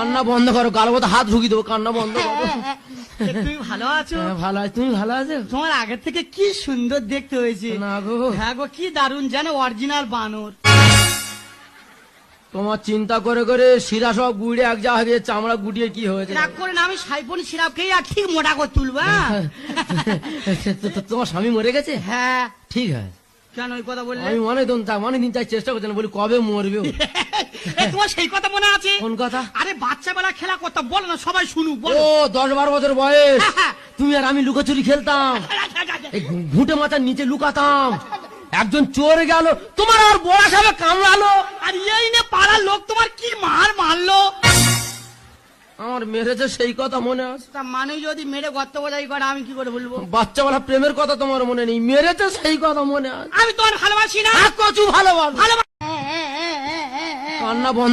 কান্না বন্ধ করো, গালবো তো হাত ঢুকি দেবো, কান্না বন্ধ করো। তুমি ভালো আছো? হ্যাঁ, ভালো আছি, তুমি ভালো আছো? তোমার আগের থেকে কি সুন্দর দেখতে হয়েছে। না গো, হ্যাঁ গো, কি দারুণ, যেন অরিজিনাল বানর। তোমার চিন্তা করে করে শিরা সব গুড়ে এক যা হয়ে গেছে, চামড়া গুটিয়ে কি হয়েছে। রাগ করে না, আমি সাইফোন সিরাপ খেয়ে আর ঠিক মোটা করে তুলবো। তোমার স্বামী মরে গেছে? হ্যাঁ। ঠিক আছে, কেন ওই কথা বললে? আমি মানে দিন তাই চেষ্টা করছিলাম, বলি কবে মরবে ও। তোমার সেই কথা মনে আছে? কোন কথা? আরে বাচ্চা বেলা খেলা করতাম, বলো না, সবাই শুনুক। ও 10-12 বছর বয়স, তুমি আর আমি লুকোচুরি খেলতাম, এই ঘুঁটে মাথার নিচে লুকাতাম, একজন চোর গেল, তোমার আর বড় সাহেব কামড়ালো, আর এই নে পাড়ার লোক তোমার কি মারলো। আমার মেরেছে সেই কথা মনে আছে। তা মানুষ যদি মেরে গর্ত বোঝাই করে, আমি কি করে বলবো? বাচ্চাবেলা প্রেমের কথা তোমার মনে নেই, মেরেছে সেই কথা মনে আছে। আমি তোমার ভালোবাসি না। কচু ভালোবাসো, কান্না বন্ধ